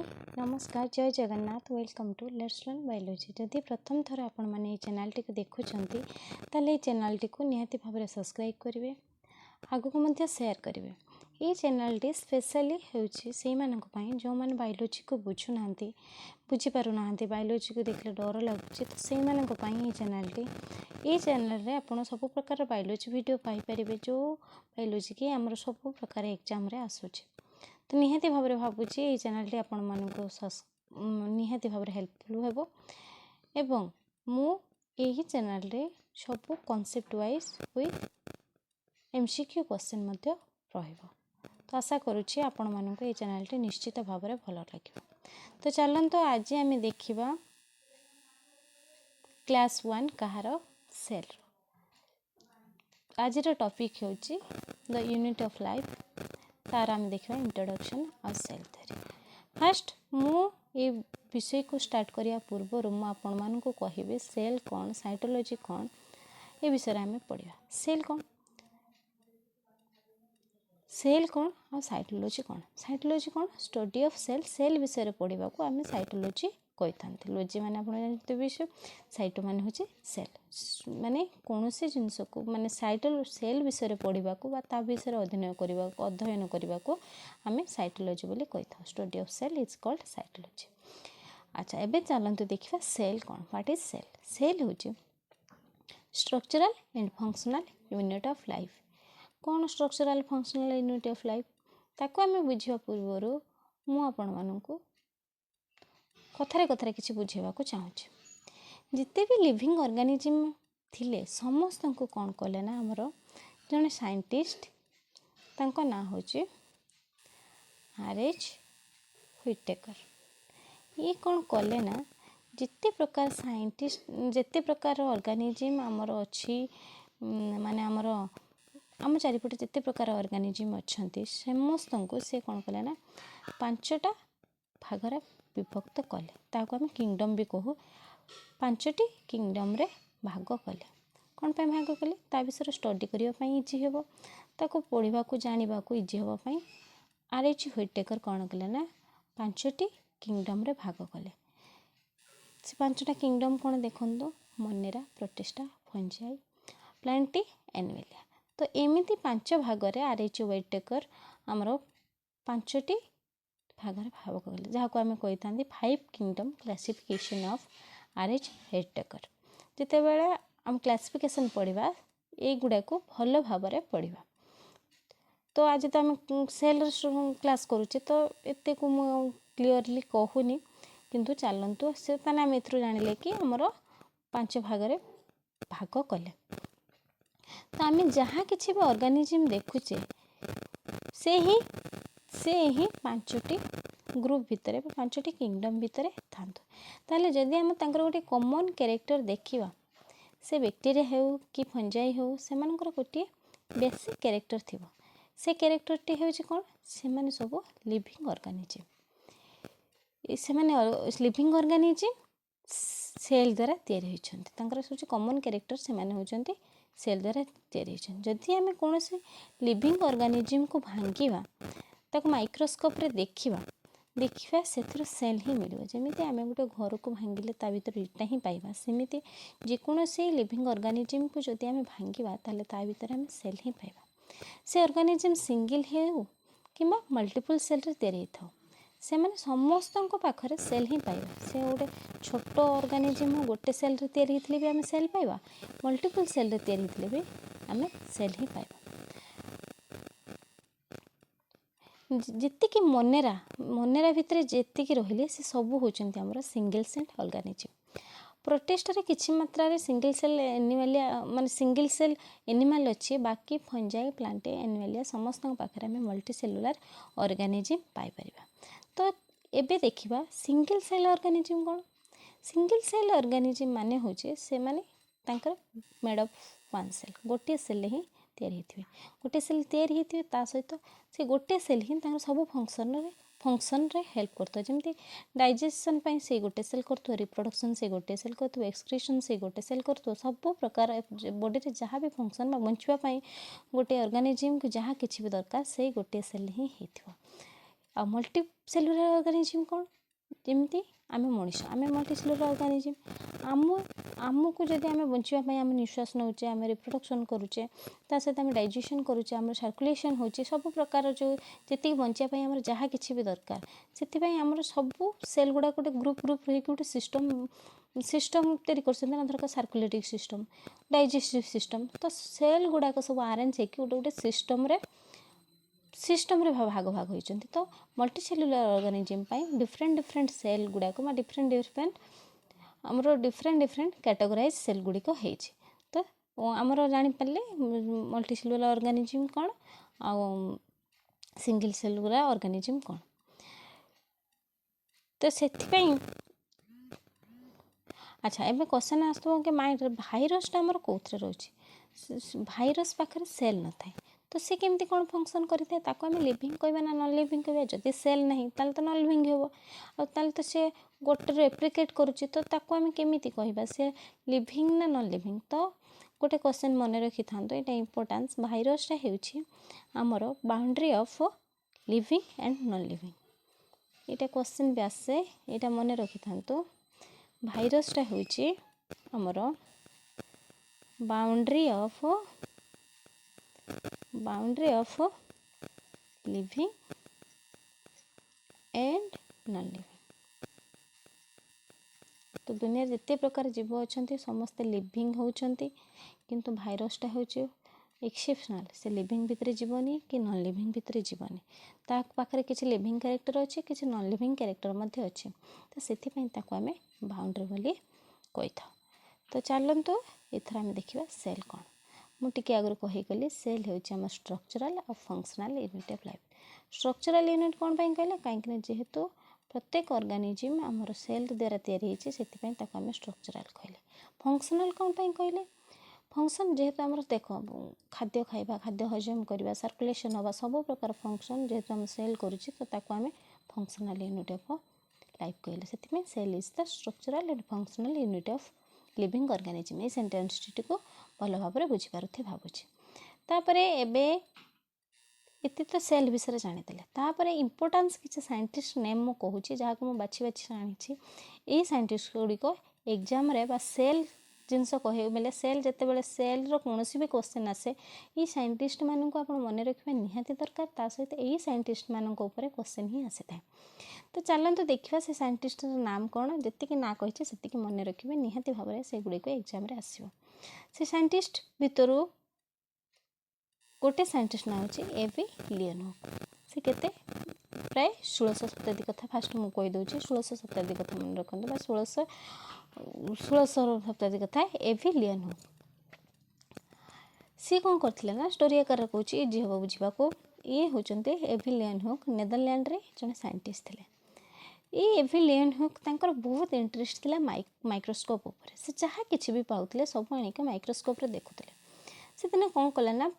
नमस्कार जय Jagannath welcome to let's learn biology जदि प्रथम थर आपण मैंने ये चैनल टी देखुंत ताले ये चैनल टी निहाती भाव में सब्सक्राइब करेंगे आगु को शेयर करेंगे। ये चैनल टी स्पेशली होई जो मैंने बायोलॉजी को बुझुना बुझीपारना बायोलॉजी को देखले डर लगुच तो से ये चैनल टी ये चैनल रे आप सब प्रकार बायोलॉजी वीडियो पाइपर जो बायोलॉजी की आमर सब प्रकार एग्जाम रे आसूची तो निहाती भाव में भावुची ये चैनल टी आपण मानक निहाती भाव हेल्पफुल हेबो एवं मु यही चैनल रे सब concept wise with MCQ question मध्य रहिबो तो आशा करुच्ची आपण मानक ये चैनल टी निश्चित भाव में भल लगे। तो चलते आज आम देखा क्लास 1 कहार सेल आज टॉपिक होची द यूनिट ऑफ लाइफ तार आम देखा इंट्रोडक्शन और सेल थ्योरी। फास्ट मु ये विषय को स्टार्ट करिया पूर्व मु आपण मानकु कहिबे सेल कौन साइटोलॉजी कौन ये विषय आम पढ़ा। सेल कौन और साइटोलॉजी कौन स्टडी ऑफ सेल सेल विषय पढ़ा को आम साइटोलॉजी कही था। लॉजी माने आप जानते विषय साइटो माने होची सेल माने कौन से जिनस को माने सेल विषय पढ़ा को ता विषय अध्ययन करने को आम साइटोलॉजी बोली कही था। Study of cell is called cytology. अच्छा एबे चलते देखा सेल कौन व्हाट इज सेल। सेल होची structural and functional unit of life. कौन structural functional unit of life ताको आम बुझा पूर्वर मु आपण मानकु कथारे कथारे किसी बुझेबा को चाहूँगी। जिते भी लिविंग ऑर्गेनिज्म थिले समस्त को कौन कले ना हमर जने साइंटिस्ट तांको ना होची आर.एच. व्हिटेकर। ये कौन कले ना जिते प्रकार साइंटिस्ट जिते प्रकार ऑर्गेनिज्म हमर अछि माने हमर आम चारिपटे जिते प्रकार ऑर्गेनिज्म अच्छी समस्त को से कौन कले ना 5टा भागरे विभक्त कले ताको आम किंगडम भी कहू। 5टी किंगडम रे भाग कले कौन पे भाग कले ता विषय स्टडी करने इजी हे ताको पढ़ा को जाना को इजी हाँपाई आर.एच. व्हिटेकर कौन कले ना 5टी किंगडम रे भाग कले। से 5टा किंगडम कौन देखो Monera protista fungi Plantae animalia. तो एमती 5 भागरे आर.एच. व्हिटेकर आमर 5टी भागरे भाग कले जहाँ को आम कही था 5 kingdom classification of R H. Whittaker. जिते बेले आम क्लासिफिकेशन पढ़ा ये गुड़ा को भल भाव में पढ़ा। तो आज तो आम सेल क्लास करुचे तो एते को मु क्लीयरली कहूनी किंतु चलतु से आम एथरू जानिले कि आमर 5 भागरे भाग कले। तो आम जहाँ किसी भी ऑर्गेनिज्म देखुचे से ही 5टी ग्रुप भितर 5टी किंगडम भितर था। ताले जदि आम गोटे कॉमन कैरेक्टर देखिबा से बैक्टीरिया हो कि फंजाई हो से मानकर गोटे बेसिक कैरेक्टर थिबो। से कैरेक्टर टी होची कोन से माने सब लिविंग ऑर्गेनिज्म से माने लिविंग ऑर्गेनिज्म सेल द्वारा तैयारी होइछन्ति तांकर सोची कॉमन कैरेक्टर से माने होचन्ति सेल द्वारा तैयारी होइछन्ति। जदि आम कौन से लिविंग ऑर्गेनिज्म को भांगिबा ताको माइक्रोस्कोप रे देखिबा से सेल ही मिल जमी आम गोटे घर को भांगिले ता भीतर इटा ही पाइबा सेमिति जेकोसी लिविंग ऑर्गेनिज्म को जदि आम भांगिबा ताले ता भीतर आम सेल ही पाइबा। से ऑर्गेनिज्म सिंगल हो कि मल्टीपल सेल रे तैयारी होता से माने समस्त पाखरे सेल ही पाइबा। से गोटे छोट ऑर्गेनिज्म गोटे सेल रे तैयारी होतले भी आम सेल पाइबा मल्टीपल सेल रे तैयारी होतले भी आम सेल ही पाइबा। जितकी मोनेरा भितर जेतिकी रहिले से सब होचंती हमर सिंगल सेल ऑर्गेनिज्म। प्रोटिस्टा रे किछि मात्रा रे सिंगल सेल एनिमलिया माने सिंगल सेल एनिमल अच्छी बाकी फंजाई प्लांटे एनिमलिया समस्त पाखरे में मल्टी सेलुलर ऑर्गेनिज्म पाई परिबा। तो एबे देखिबा सिंगल सेल ऑर्गेनिज्म कौन। सिंगल सेल ऑर्गेनिज्म माने होचे से माने तांकर मेड ऑफ वन सेल गोटे सेल ही तैयारी होते गोटे सेल तैयारी होते ता सहित से गोटे सेल ही सब फंक्शन रे हेल्प करता जमी डाइजेशन से गोटे सेल कर रिप्रोडक्शन से गोटे सेल कर एक्सक्रीशन से गोटे सेल कर सब प्रकार बॉडी रे जहाँ भी फंक्शन बंचापी गोटे ऑर्गेनिज्म को जहाँ किसी भी दरकार से गोटे सेल ही आ मल्टी सेलुलर ऑर्गेनिज्म कौन ଯେମିତି ଆମେ ମଣିଷ, ଆମେ ମଲ୍ଟିସେଲୁଲାର ଅର୍ଗାନିଜିମ୍। ଆମକୁ ଯଦି ଆମେ ବଞ୍ଚିବା ପାଇଁ ଆମେ ନିଶ୍ୱାସ ନେଉଛେ, ଆମେ ରିପ୍ରଡକ୍ସନ୍ କରୁଛେ, ତା ସହିତ ଆମେ ଡାଇଜେସନ୍ କରୁଛେ, ଆମର ସାର୍କୁଲେସନ୍ ହେଉଛି, ସବୁ ପ୍ରକାର ଯେଉଁ ଯେତିକି ବଞ୍ଚିବା ପାଇଁ ଆମର ଯାହା କିଛି ବି ଦରକାର, ସେଥିପାଇଁ ଆମର ସବୁ ସେଲ୍ ଗୁଡ଼ାକ ଗୋଟେ ଗ୍ରୁପ୍ ହେଇକି ଗୋଟେ ସିଷ୍ଟମ୍ ତିଆରି କରୁଛନ୍ତି ନା, ଧରକ ସାର୍କୁଲେଟିଂ ସିଷ୍ଟମ୍, ଡାଇଜେଷ୍ଟିଭ୍ ସିଷ୍ଟମ୍। ତ ସେଲ୍ ଗୁଡ଼ାକ ସବୁ ଆରେଞ୍ଜ ହେଇକି ଗୋଟେ ସିଷ୍ଟମ୍ରେ ଭାଗ ହୋଇଛନ୍ତି। ତ ମଲ୍ଟିସେଲୁଲାର ଅର୍ଗାନିଜିମ୍ ପାଇଁ ଡିଫରେଣ୍ଟ ସେଲ୍ ଗୁଡ଼ାକ ବା ଡିଫରେଣ୍ଟ କ୍ୟାଟେଗୋରାଇଜ୍ ସେଲ୍ ଗୁଡ଼ିକ ହେଇଛି। ତ ଆମର ଜାଣିପାରିଲେ ମଲ୍ଟିସେଲୁଲାର ଅର୍ଗାନିଜିମ୍ କ'ଣ ଆଉ ସିଙ୍ଗଲ ସେଲୁଲାର ଅର୍ଗାନିଜିମ୍ କ'ଣ। ତ ସେଥିପାଇଁ ଆଚ୍ଛା, ଏବେ କ୍ୱେଶ୍ଚନ୍ ଆସୁଥିବ କି ମାଇଣ୍ଡରେ ଭାଇରସଟା ଆମର କେଉଁଥିରେ ରହୁଛି? ଭାଇରସ ପାଖରେ ସେଲ୍ ନଥାଏ, ତ ସେ କେମିତି କ'ଣ ଫଙ୍କସନ୍ କରିଥାଏ? ତାକୁ ଆମେ ଲିଭିଂ କହିବା ନା ନନ୍ ଲିଭିଂ କହିବା? ଯଦି ସେଲ୍ ନାହିଁ ତାହେଲେ ତ ନନ୍ ଲିଭିଂ ହେବ, ଆଉ ତାହେଲେ ତ ସେ ଗୋଟେ ରେପ୍ଲିକେଟ୍ କରୁଛି, ତ ତାକୁ ଆମେ କେମିତି କହିବା ସେ ଲିଭିଂ ନା ନନ୍ ଲିଭିଂ? ତ ଗୋଟେ କ୍ୱେଶ୍ଚନ୍ ମନେ ରଖିଥାନ୍ତୁ, ଏଇଟା ଇମ୍ପୋର୍ଟାନ୍ସ। ଭାଇରସଟା ହେଉଛି ଆମର boundary of living and non living. ଏଇଟା କ୍ୱେଶ୍ଚନ୍ ବି ଆସେ, ଏଇଟା ମନେ ରଖିଥାନ୍ତୁ। ଭାଇରସଟା ହେଉଛି ଆମର boundary of living and non living. तो दुनिया जिते प्रकार जीव अच्छा समस्ते लिविंग होती, किंतु भाइरसटा हूँ एक्सेप्शनल, से लिविंग भितर जीवनी कि नॉन लिविंग भितर जीवनी, ता पाखरे किसी लिविंग कैरेक्टर अच्छे, किसी नॉन लिविंग कैरेक्टर मध्य अच्छे, तो सेथिपई ताको आमे बाउंड्री बोली कही था। तो चलतु एथर आम देखा सेल कौन। मुझे आगुरी कहीगली सेल हूँ स्ट्रक्चरल और functional unit of life. Structural unit कौन पाई कहले, कहीं जेहेतु प्रत्येक ऑर्गेनिज्म आमर सेल द्वारा तैयारी होती से आम स्ट्रक्चरल कहले। फंक्शनल कौन पाई कहले, फंक्शन जेहेतु आमर देख खाद्य खाइबा, खाद्य हजम करवा, सर्कुलेशन हवा, सब प्रकार फंक्शन जेहेतु आम सेल करुच्ची, तो ताको आम फंक्शनल यूनिट ऑफ लाइफ कहले। से cell is the structural and functional unit of living organism. ये सेंटेंसटी को भल भाव बुझीपारे भावुची। तापर एबे इति तो सेल विषय जानीदे। तापर इंपोर्टेंस किसी साइंटिस्ट नेम मु कहूँ जहाँ को मुझे बाछी जानी, ये साइंटिस्ट गुड़िक एग्जाम रे बा सेल जिनस कह बोले सेल जिते सेल कौन भी क्वेश्चन आसे, ये साइंटिस्ट मानू आप मन रखा निहाती दरकार, ता सहित यही साइंटिस्ट मान क्वेश्चन ही आसी था। तो चलते देखा से साइंटिस्ट नाम कौन, जी ना कही से मन रखिए निहाती भाव में से गुड़िक एग्जाम आसो। से साइंटिस्ट भितर गोटे साइंटिस्ट ना हो एवी लियोनहुक। से केते प्राय 1600 शताब्दी कथा फास्ट मुझे कहीदे, 1600 शताब्दी कथा मन रखु, 1600 शताब्दी कथा एवी लियोनहुक। सी कौन करथिले ना, स्टोरी आकार कहूँ इजी हम बुझा। ये होचंते एवी लियोनहुक, नेदरलैंड रे जने साइंटिस्ट थे। ये एवी लियोनहुक तांकर बहुत इंटरेस्ट थिला माइक्रोस्कोप उपर। से जहाँ किसी भी पाउथिले सब आनिक माइक्रोस्कोप रे देखुथिले। से दिने कौन कले ना,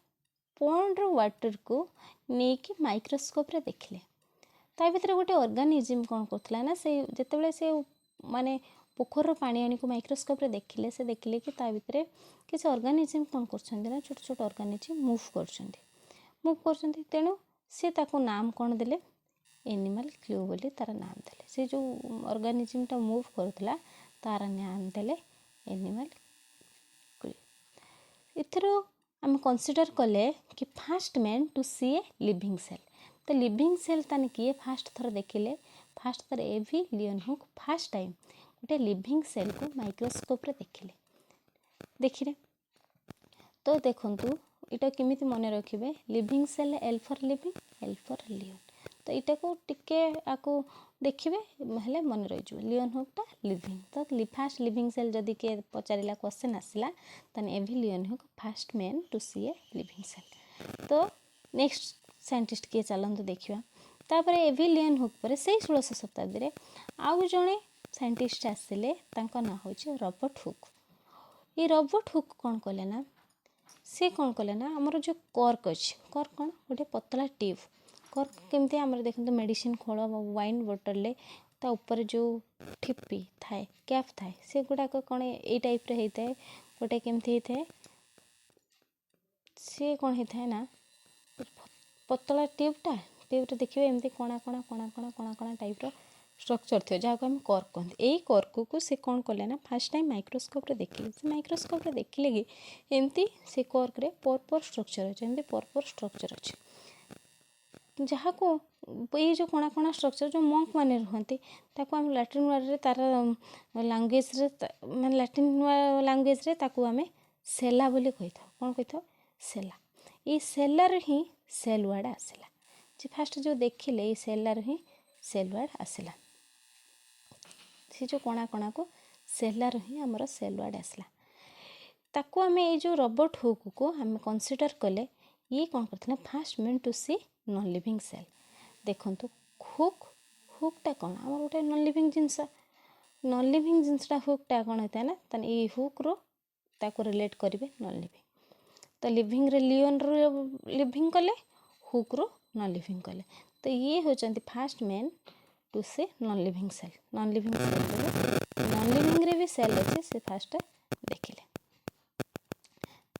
पॉन्ड वाटर को नेकी माइक्रोस्कोप रे देखिले। ता भीतर गोटे ऑर्गेनिज्म कौन करथिला ना, से जेतेबेले से माने पोखर पानी आनी को माइक्रोस्कोप रे देखिले, से देखिले कि ता भीतर किसी ऑर्गेनिज्म कौन करछन्ती ना, छोट छोट ऑर्गेनिज्म मूव करछन्ती। तेणु से ताको नाम कौन देले, एनिमल क्लू बोली तार नाम देले। से जो ऑर्गेनिज्मटा मूव करुला तार नाम देले एनिमल क्लू। इथर आम कनसीडर कले कि first man to see a living cell. तो लिविंग सेल ताने किए फास्ट थर देखिले, फास्ट थर एवी लियोनहुक फास्ट टाइम गोटे लिविंग सेल को माइक्रोस्कोप रे देखिले। तो देखंतु इटा केमिति मने रखिबे, living cell L for living, L for Leeuwen. तो इटा को टिके आको देखिबे हेले मन रही जो लियोनहुकटा लिविंग। तो फास्ट लिविंग सेल जदि के पचारिला क्वेश्चन आसिला तने A V Leeuwenhoek first man to see a living cell. तो नेक्स्ट साइंटिस्ट किए चलते देखा। तापर एवी लियोनहुक पर से 1600 शताब्दी रे आउ जड़े साइंटिस्ट आसिले, तांको ना होची रॉबर्ट हुक। ये रॉबर्ट हुक कौन कले ना, से कौन कले ना, आमर जो कर्क अच्छे, कर्क कौन गोटे पतला ट्यूब, कर्क केमती आमर देखते मेडिसिन खोल वाइन बोटल ता ऊपर जो ठिप्पी थाए कैप थाए से गुड़ाक कौन ये टाइप रे होता है, गोटे केमती होता है, सी कौन होता है ना पतला ट्यूबटा, ट्यूब देखिए एमती कणा कणा कणा कणा कणा कणा टाइप स्ट्रक्चर थी जहाँ को आम कर्क कहते यही कर्क को से कौन कले ना फास्ट टाइम माइक्रोस्कोप देखिले से माइक्रोस्कोप देखिले कि एमती से कर्क रे परपर स्ट्रक्चर अच्छे एमती परपर स्ट्रक्चर अच्छे जहाँ को ये जो कणा कणा स्ट्रक्चर जो मंक मैंने रुहति आम लाटिन वार्ड तार लांगुएज मैं लाटिन लांगुएज आम सेला बोली कही था कौन कही था सेला ये सेलार ही सेल वार्ड आसला जे फास्ट जो देखिले ये सेलार ही सेल वार्ड आसला से जो कणा कणा को सेलार ही आमर सेल वार्ड आसला ताकू आम ये जो रोबोट हुक को आम कनसीडर कले ये कौन करते first man to see non living cell देखो हुकटा कौन आम गोटे नॉन लिविंग जिनस नॉन लिविंग जिनसटा हुकटा कौन होता है ना तो ये हुक रो ताको रिलेट करेंगे नॉन लिविंग तो लिविंग रे लियोन रो लिविंग कले हुक रो नॉन लिविंग कले तो ये होचंती first man to see non living cell non living रे भी सेल अच्छे से फास्ट देखिले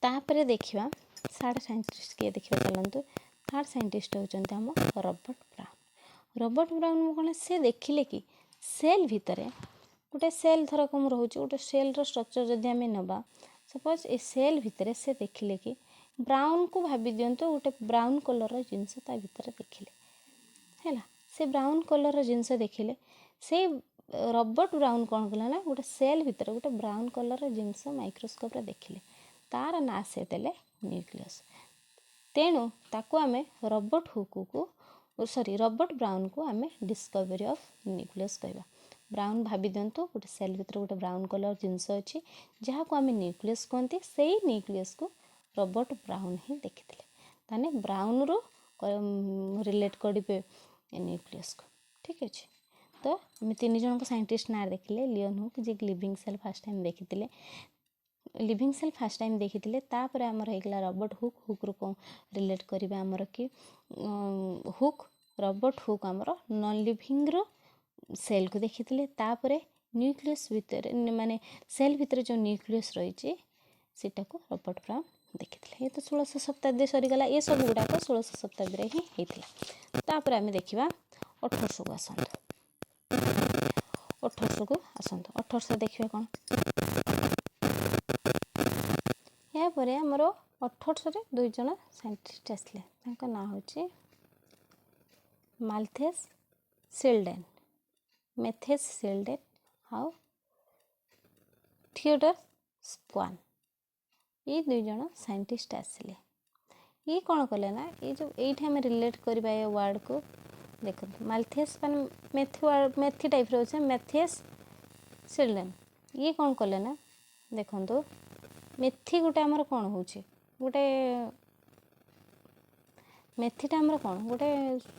तापरे देखिबा साढ़े साइंटिस्ट किए देखिबा चलंतु थर्ड साइंटिस्ट होचंती हम रॉबर्ट ब्राउन कौन से देखिले कि सेल भितर गोटे सेल थरक रोचे गोटे सेल रो स्ट्रक्चर जदि आम नवा सपोज ए सेल भितर से देखिले कि ब्राउन को भाभी दिंतु गोटे ब्राउन कलर जिनस ता भितर देखिले है से ब्राउन कलर जिनस देखिले से रॉबर्ट ब्राउन कौन कला ना गोटे सेल भितर गोटे ब्राउन कलर जिनस माइक्रोस्कोप रे देखिले तार ना से देले न्यूक्लियस तेणु ताको आमे रॉबर्ट हुक को सॉरी रॉबर्ट ब्राउन को आमे डिस्कवरी ऑफ न्यूक्लियस कहबा ब्राउन भाभी दिंतु गोटे सेल भितर गोटे ब्राउन कलर जिनस अच्छी जहाँ को आमे न्यूक्लियस कहते से न्यूक्लियस को रॉबर्ट ब्राउन ही देखिथिले ताने ब्राउन रो रिलेट करिवे न्यूक्लियस को ठीक अच्छे तो आम तीन जन को साइंटिस्ट ना देखिले लियोन हुक जे लिविंग सेल फास्ट टाइम देखिथिले लिविंग सेल फास्ट टाइम देखिथिले तापर आमर होइगला रॉबर्ट हुक रो रिलेट करिवे आमर कि हुक रॉबर्ट हुक आमर नॉन लिविंग रो सेल को देखिथिले तापर न्यूक्लियस भितर माने सेल भितर जो न्यूक्लियस रही सेटा को रॉबर्ट ब्राउन देखिथिले ये तो 1600 शताब्दी सरीगला ये सब गुड़ाक 1600 शताब्दी ही होता तापर आम देखा 1800 को आसतु 1800 को आसतु 1800 देखिए कौन यापर आमर 1800 दुई जन साइंटिस्ट आसले ना हूँ माल्थेस सिल्डेन मेथेस सिल्डेन आउ थियोडर स्क्वान ये दुई जन साइंटिस्ट आसिले ये कौन कले ना ये जो ये आम रिलेट करवा ये वर्ड को देखो माल्थेस मैंने मेथी टाइप रोचे मेथेस सिल्डेन ये कौन कले ना देखो मेथी गोटे आमर कौन हो गोटे मेथीटा आमर कौन गोटे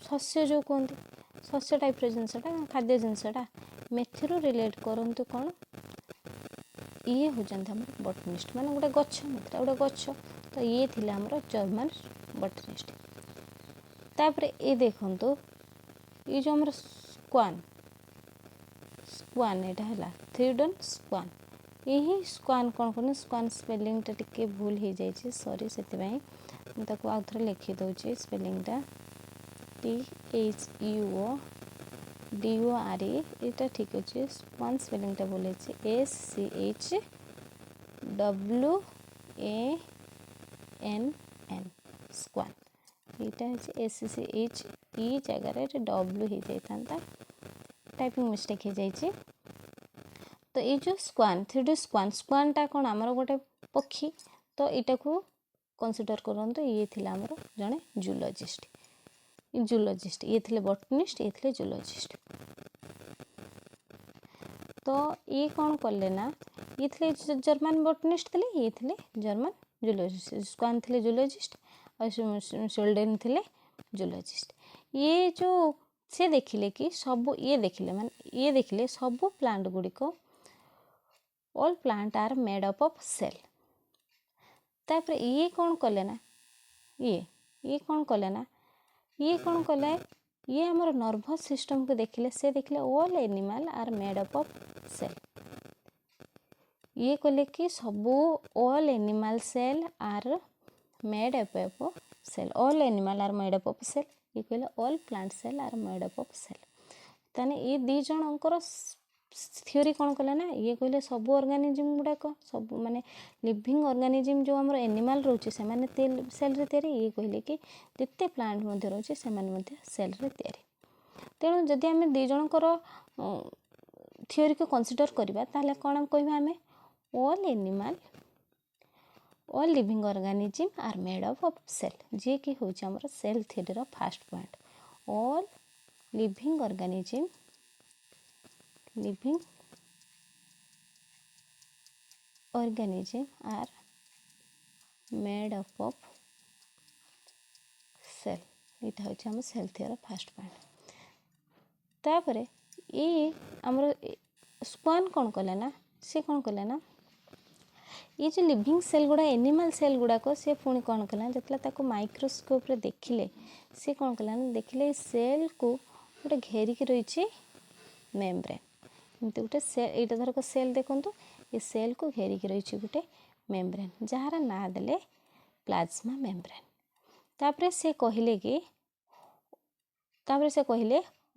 शस्य जो कहते शस्य टाइप जिनसटा खाद्य जिनसटा मेथी रिलेट करंतु कौन ये होचंती हमर बटनिस्ट माने गोटे गछ मेथीटा गोटे गछ तो ये थिले हमर जर्मन बटनिस्ट तापर ये देखंतु ये जो हमर स्क्वान एटा हला थियोडर स्क्वान यही स्क्वान कौन करना स्क्वान स्पेलिंगटा टिके भूल हो जाए सॉरी से आउ थे लिखी दूसरी स्पेलिंगटा THUODORE यहाँ ठीक अच्छे स्क्वान स्पेलिंगटा भूल है SCHWANN स्क्वान यहाँ SCH ई जगार W हो जाता टाइपिंग मिस्टेक हो जाए तो ये जो स्क्वान थ्री स्क्वानटा कौन आमर गोटे पक्षी तो यहाँ को कंसीडर करते ये थिला आमर जड़े जूलॉजिस्ट ये थिले बटनिस्ट ये थिले जूलॉजिस्ट तो ये कौन कले ना ये थिले जर्मन बटनिस्ट थिले ये थिले जर्मन जूलॉजिस्ट स्क्वान थिले जूलॉजिस्ट और सिल्डेन थिले जूलॉजिस्ट ये जो से देखिले कि सब ये देखिले सब प्लांट गुड़िक all plant are made up of cell तापर ये कौन कले ना ये कौन कले ना ये कौन कले ये हमर नर्वस सिस्टम को देखिले से देखिले all animal are made up of cell ये कले कि सबू all animal cell are made up of cell all animal are made up of cell ये कहले all plant cell are made up of cell ताने ये दी जनकर थ्योरी कौन कला ना ये कहले सब ऑर्गेनिज्म गुड़ाक सब माने लिविंग ऑर्गेनिज्म जो आम एनिमल रोचे से सेल रे तैयारी ये कहले कि जिते प्लांट मध्य रोचे से सेल रे तैयारी तेणु जदि आम दी जनकर थ्योरी को कंसीडर करवा ताहले कौन कहबा आम all animal all living organism are made up of cell जी कि हूँ आमर सेल थ्योरी रो first point all living organism are made up of cell यहाँ हूँ आम सेल थ्योरी फर्स्ट पॉइंट तापर ये आमर स्क्वान कौन कले ना सी कौन कले ना ये जो लिविंग सेल गुड़ा एनिमल सेल गुड़ाक सी पुणी कौन कला जो माइक्रोस्कोप रे देखिले सी कौन कला देखिले सेल को गोटे घेरिकी रही मेम्ब्रेन एमती गोटे सेल यहाँ धरक सेल देखूँ ये सेल को घेरिकी रही गोटे मेम्ब्रेन जार ना देले प्लाज्मा मेम्ब्रेन तापरे से कहले कि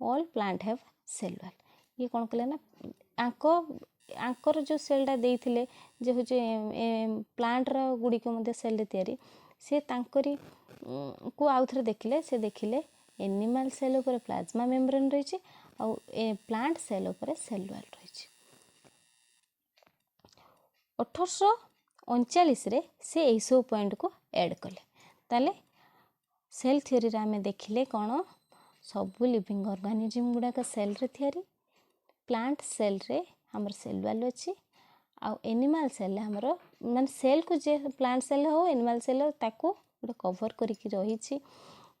all plant have cell wall ये कौन कले ना आंकर जो सेलटा देइथिले जे होचे प्लांट रो गुड़िक मध्य सेल तैयारी से तांकरी को आउ थरे देखिले एनिमल सेल ऊपर प्लाज्मा मेम्ब्रेन रही आउ प्लांट सेल ऊपर सेल वॉल रही 1839 रे से यही सब पॉइंट को ऐड कले ताले सेल थ्योरी रे आमे देखिले कौन सबू लिविंग ऑर्गेनिज्म गुड़ाक सेल रे तैयारी प्लांट सेल रे हमर सेल वॉल अच्छी आउ एनिमल सेल हमर माने सेल को जे प्लांट सेल हो एनिमल सेल हो ताको गोटे कवर करिकी रही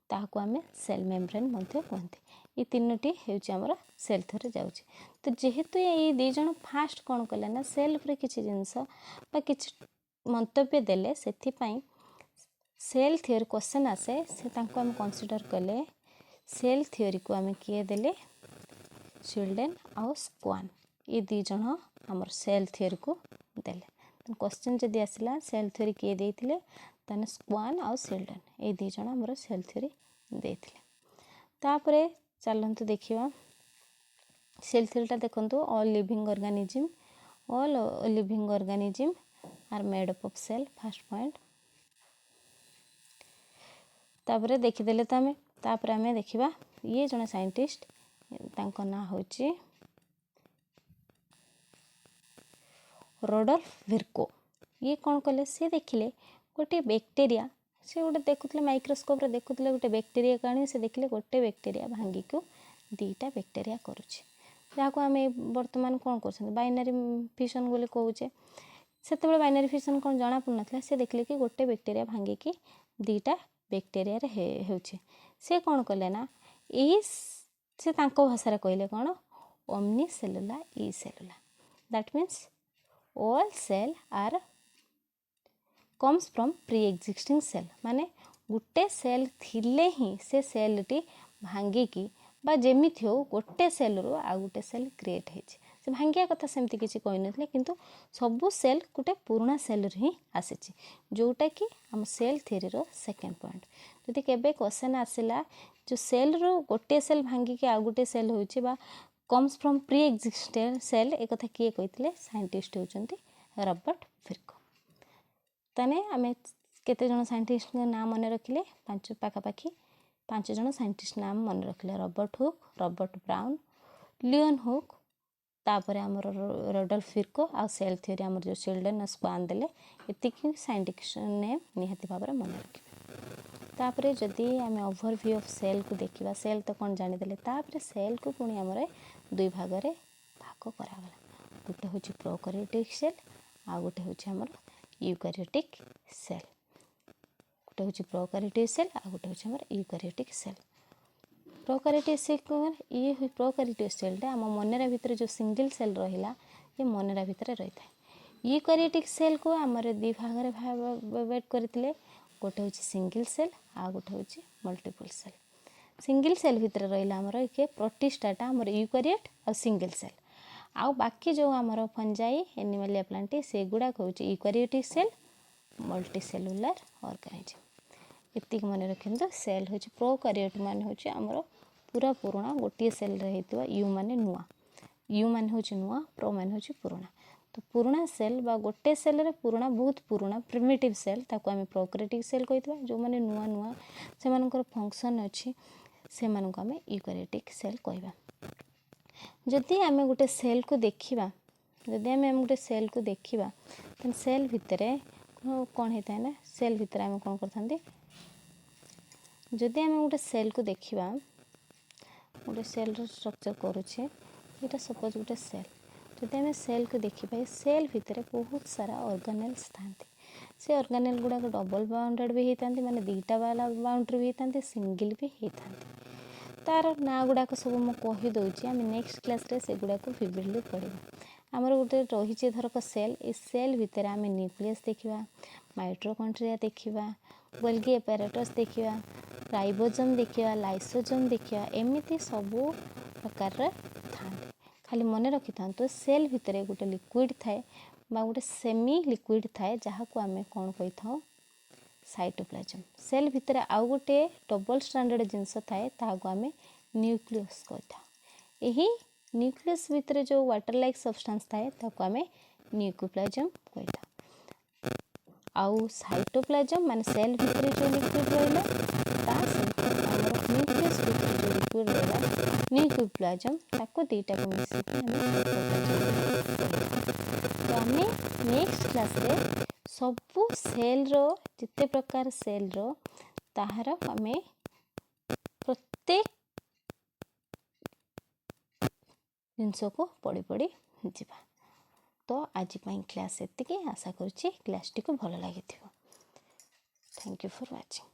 ताको आमे सेल मेम्ब्रेन मध्य कहते ये तीनोटी हेउची हमर सेल थ्योरी जाउची तो जेहेतु ये दी जण फास्ट कौन कले ना सेल उपरे किछि जिंस बा किछि मंतव्य देले सेथि पई सेल थ्योरी क्वेश्चन आसे से तांको हम कंसीडर कले सेल थ्योरी को आमे किए देले चिल्ड्रेन आउ स्क्वान ये दी जण हमर सेल थ्योरी को देले क्वेश्चन जदि आसला सेल थ्योरी किए देथिले ताने स्क्वान आउ चिल्ड्रेन ये दी जण हमर सेल थ्योरी देथिले तापरे चलंतु देखिबा सेल थ्योरीटा देखंतु all living organism are made up of cell first point तापरे देखिदेले तो आमे तापरे आमे देखिबा ये जण साइंटिस्ट तांको ना होची रोडोल्फ विर्को ये कौन कले से देखिले गोटे बैक्टीरिया से गोटे देखुले माइक्रोस्कोप रे देखुले गोटे बैक्टीरिया काणी से देखिले गोटे बैक्टीरिया भांगी को दीटा बैक्टीरिया करूछि जाको आमे वर्तमान कौन कर बाइनरी फिशन बोले कहूचे से बाइनरी फिशन कौन जना पड़ना से देखले कि गोटे बैक्टीरिया भांगी की दीटा बैक्टीरिया रे हेउछि से कौन कले ना यही से तांको भाषा कहले कौन ओमनी सेलुला ई सेलुला that means all cell are comes from pre-existing cell माने गोटे सेल थिले ही से सेल टी भांगी की बा जेमिथि हो गोटे सेल रो आ गोटे सेल क्रिएट हेछि से भांगिया कथा सेमति किछि कहि नथले किंतु सबु सेल गोटे पुराना सेल रे ही आसीछि जोटा कि हम सेल थ्योरी रो सेकंड पॉइंट जदि केबे क्वेश्चन आसिला जो सेल रो गोटे सेल भांगी के आ गोटे सेल होछि बा कम्स फ्रॉम प्री एक्जिस्टेंट सेल एक कथा किए कहते साइंटिस्ट होचंती रॉबर्ट फिर्को ताने आमे केते जण साइंटिस्ट नाम मन रखिले पांच पाखापाखि 5 जण साइंटिस्ट नाम मन रखिले Robert Hooke Robert Brown Leeuwenhoek तापर हमर रोडोल्फ फिर्को आ सेल थ्योरी हमर जो चिल्ड्रेन स्क्वान देले एतिकी साइंटिस्ट नेम निहाती भाबरे मन रखिबे तापर जदि आमे ओवरव्यू ऑफ सेल को देखिबा सेल तो कोन जानि देले तापर सेल को पुणी हमरे दुई भाग रे भाग करागला गोटे होची प्रोकैरियोटिक सेल आ गोटे होची हमर यूकैरियोटिक सेल गोटे होची प्रोकैरियोटिक सेल आ गोटे होची हमर यूकैरियोटिक सेल प्रोकैरियोटिक सेल को ये प्रोकैरियोटिक सेल टा हम मनरा भितर जो सिंगल सेल रहिला ये मनरा भितर रही थाए यूकैरियोटिक सेल को हमर दुई भाग रे डिवाइड करथिले गोटे होची सिंगल सेल आ गोटे होची मल्टीपल सेल सिंगल सेल भितर रहिला हमर के प्रोटिस्टाटा हमर यूकैरियोट आ सिंगल सेल आ बाकी जो हमर फंजाई एनिमलिया प्लांट से गुडा होची eukaryotic cell multi cellular organism इतिक मन रखिंदो सेल होची प्रोकैरियोट मान होची हमर पूरा पुराणा गोटे सेल होता यू माने नुआ यू माने हूँ नुआ प्रो माने हूँ पुराणा तो पुराणा सेल बा गोटे सेल रे पुराणा बहुत पुराणा प्रिमिटिव सेल ताको आम प्रोकैरियोटिक सेल कहते जो मैंने नुआ नुआ से फंक्शन अच्छी से आम यूकैरियोटिक सेल कहवा जदि आम गोटे सेल को देखा जदि आम गोटे सेल को देखा तो सेल भितर कौन होता है ना सेल भितर आम कौन करते जदि आम गोटे सेल को देखा गोटे सेल स्ट्रक्चर करुचे यहाँ सपोज गोटे सेल जदि आम सेल को देखा सेल भितर बहुत सारा ऑर्गेनेल्स था से ऑर्गेनेल गुड़ाक डबल बाउंडेड भी होता माने दीटा वाला बाउंड्री भी होता सिंगल भी होता तार ना गुड़ाक सब मुझे कहीदे आम नेक्स्ट क्लास रे से गुड़ाक विविडली पढ़ा आमर गोटे रही धरक सेल ए सेल भितर आम न्यूक्लियस देखा माइटोकॉन्ड्रिया देखा गोल्गी एपारेटस देखा राइबोसोम देखा लाइसोसोम देखा एमती सबू प्रकार था खाली मन रखि था तो सेल भितर गोटे लिक्विड थाए गोटे सेमी लिक्विड थाए जहाँ को आम कौन कही था साइटोप्लाज्म सेल भितर आउ गोटे डबल स्ट्रांडेड जिनस थाए ताको आम न्यूक्लियस कही था यही न्यूक्लियस भितर जो वाटर लाइक सब्सटेंस थाए ताको आम न्यूक्लियोप्लाज्म कही था आउ साइटोप्लाज्म माने सेल भितर जो लिक्विड रहा ता सहित न्यूक्लियस भितर जो लिक्विड रहा न्यूक्लियोप्लाज्म ताको दीटा को मिसेक तो आम नेक्स्ट क्लास रे सबू सेल रो जिते प्रकार सेल रो ताहार आम प्रत्येक जिनस को पढ़ी पढ़ी जा तो आज क्लास एति आशा करुच्ची क्लास टी को भल लगी थैंक यू फॉर वाचिंग।